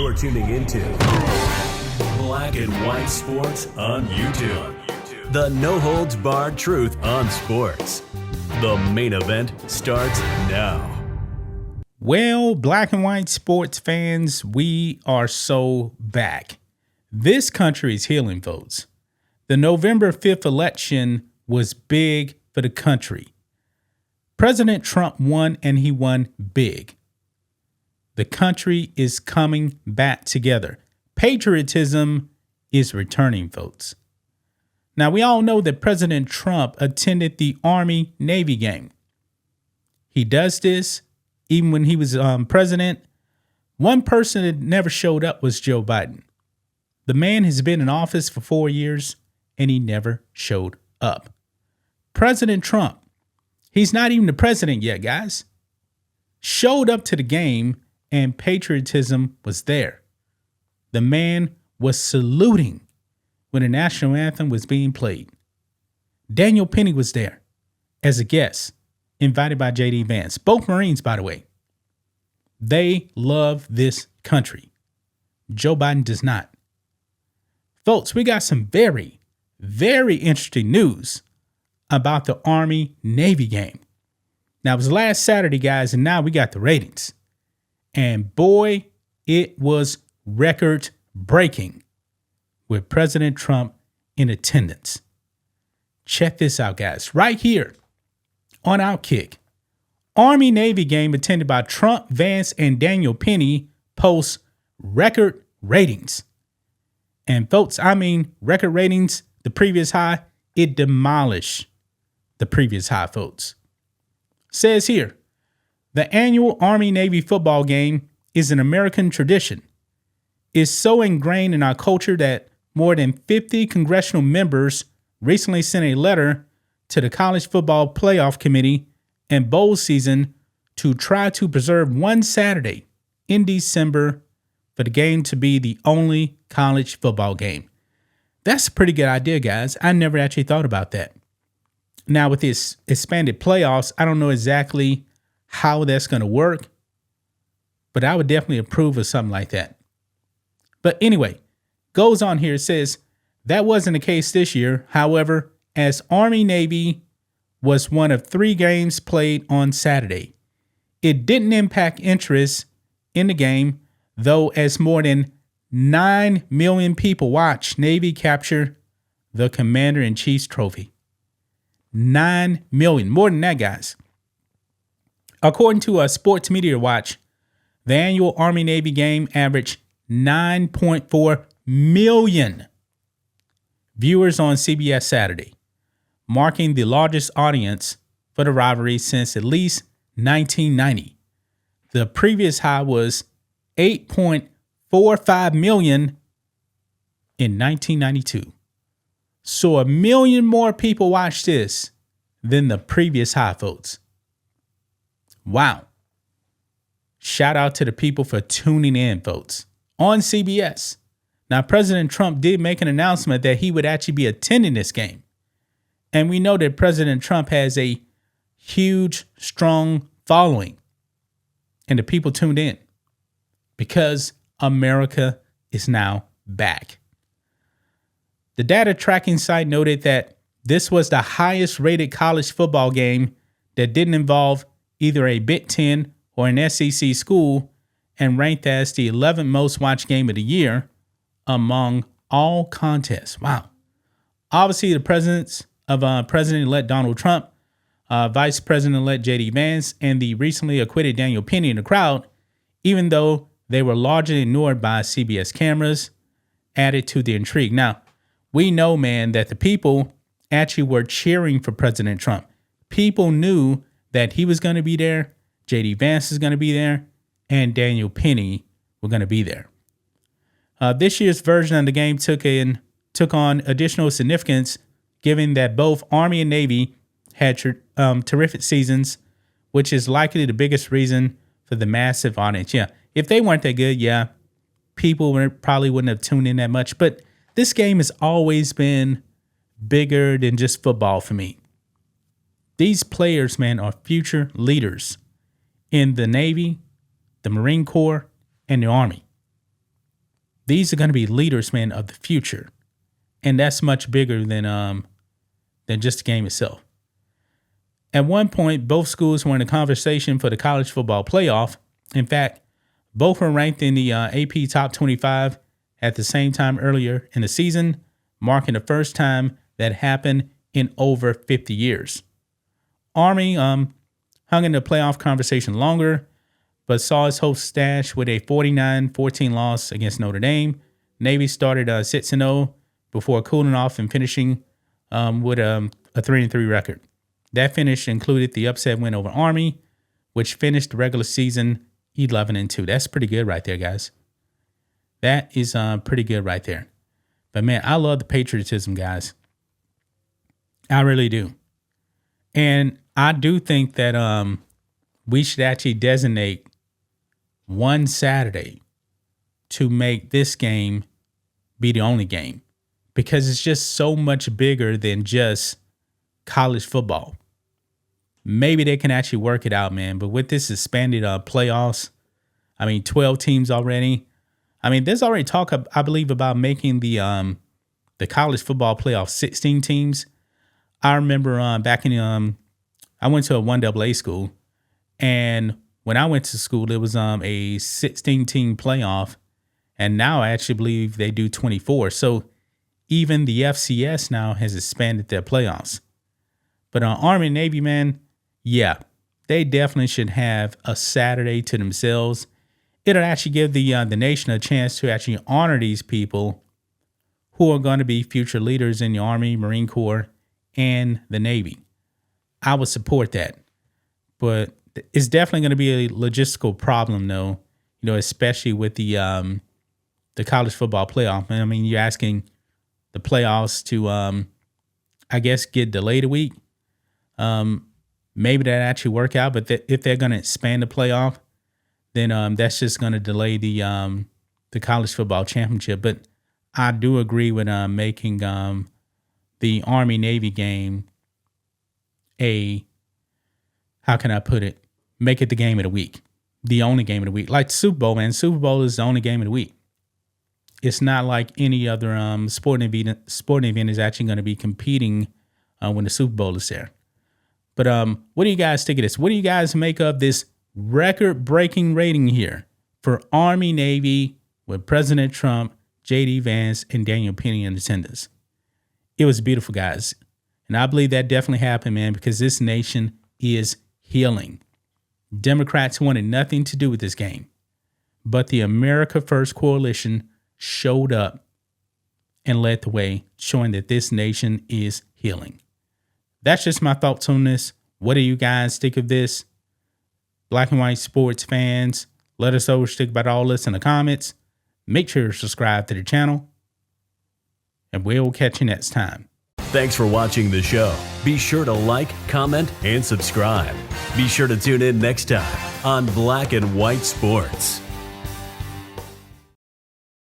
You're tuning into Black and White Sports on YouTube. The no-holds-barred truth on sports. The main event starts now. Well, Black and White sports fans, we are so back. This country is healing, folks. The November 5th election was big for the country. President Trump won, and he won big. The country is coming back together. Patriotism is returning, folks. Now, we all know that President Trump attended the Army-Navy game. He does this even when he was president. One person that never showed up was Joe Biden. The man has been in office for 4 years, and he never showed up. President Trump, he's not even the president yet, guys, showed up to the game, and patriotism was there. The man was saluting when the national anthem was being played. Daniel Penny was there as a guest, invited by J.D. Vance. Both Marines, by the way. They love this country. Joe Biden does not. Folks, we got some very, very interesting news about the Army-Navy game. Now, it was last Saturday, guys, and now we got the ratings. And boy, it was record-breaking with President Trump in attendance. Check this out, guys. Right here on Outkick, Army-Navy game attended by Trump, Vance, and Daniel Penny posts record ratings. And folks, I mean record ratings, the previous high, it demolished the previous high, folks. Says here, the annual Army-Navy football game is an American tradition. It's so ingrained in our culture that more than 50 congressional members recently sent a letter to the College Football Playoff Committee and bowl season to try to preserve one Saturday in December for the game to be the only college football game. That's a pretty good idea, guys. I never actually thought about that. Now, with this expanded playoffs, I don't know exactly how that's going to work, but I would definitely approve of something like that. But anyway, goes on here, it says that wasn't the case this year. However, as Army-Navy was one of 3 games played on Saturday, it didn't impact interest in the game, though, as more than 9 million people watched Navy capture the Commander-in-Chief's trophy. 9 million, more than that, guys. According to a Sports Media Watch, the annual Army-Navy game averaged 9.4 million viewers on CBS Saturday, marking the largest audience for the rivalry since at least 1990. The previous high was 8.45 million in 1992. So 1 million more people watched this than the previous high, folks. Wow. Shout out to the people for tuning in, folks, on CBS. Now, President Trump did make an announcement that he would actually be attending this game. And we know that President Trump has a huge, strong following. And the people tuned in because America is now back. The data tracking site noted that this was the highest rated college football game that didn't involve either a Big Ten or an SEC school, and ranked as the 11th most watched game of the year among all contests. Wow. Obviously, the presence of President-elect Donald Trump, Vice President-elect J.D. Vance, and the recently acquitted Daniel Penny in the crowd, even though they were largely ignored by CBS cameras, added to the intrigue. Now, we know, man, that the people actually were cheering for President Trump. People knew that he was going to be there, J.D. Vance is going to be there, and Daniel Penny were going to be there. This year's version of the game took on additional significance, given that both Army and Navy had terrific seasons, which is likely the biggest reason for the massive audience. Yeah, if they weren't that good, yeah, people probably wouldn't have tuned in that much. But this game has always been bigger than just football for me. These players, man, are future leaders in the Navy, the Marine Corps, and the Army. These are going to be leaders, man, of the future. And that's much bigger than just the game itself. At one point, both schools were in a conversation for the college football playoff. In fact, both were ranked in the AP Top 25 at the same time earlier in the season, marking the first time that happened in over 50 years. Army hung in the playoff conversation longer, but saw its hopes dashed with a 49-14 loss against Notre Dame. Navy started 6-0 before cooling off and finishing with a 3-3 record. That finish included the upset win over Army, which finished the regular season 11-2. That's pretty good right there, guys. That is pretty good right there. But man, I love the patriotism, guys. I really do. And I do think that we should actually designate one Saturday to make this game be the only game, because it's just so much bigger than just college football. Maybe they can actually work it out, man. But with this expanded playoffs, 12 teams already. There's already talk, I believe, about making the college football playoff 16 teams. I remember back in I went to a 1AA school, and when I went to school, there was a 16-team playoff, and now I actually believe they do 24. So even the FCS now has expanded their playoffs. But Army and Navy, man, yeah, they definitely should have a Saturday to themselves. It'll actually give the nation a chance to actually honor these people who are going to be future leaders in the Army, Marine Corps, and the Navy. I would support that. But it's definitely going to be a logistical problem, though, especially with the college football playoff. You're asking the playoffs to, I guess, get delayed a week. Maybe that actually work out, but if they're going to expand the playoff, then that's just going to delay the college football championship. But I do agree with making the Army-Navy game how can I put it? Make it the game of the week, the only game of the week. Like the Super Bowl, man. Super Bowl is the only game of the week. It's not like any other sporting event is actually going to be competing when the Super Bowl is there. But what do you guys think of this? What do you guys make of this record-breaking rating here for Army-Navy with President Trump, J.D. Vance, and Daniel Penny in attendance? It was beautiful, guys. And I believe that definitely happened, man, because this nation is healing. Democrats wanted nothing to do with this game. But the America First Coalition showed up and led the way, showing that this nation is healing. That's just my thoughts on this. What do you guys think of this? Black and white sports fans, let us know what you think about all this in the comments. Make sure to subscribe to the channel, and we'll catch you next time. Thanks for watching the show. Be sure to like, comment, and subscribe. Be sure to tune in next time on Black and White Sports.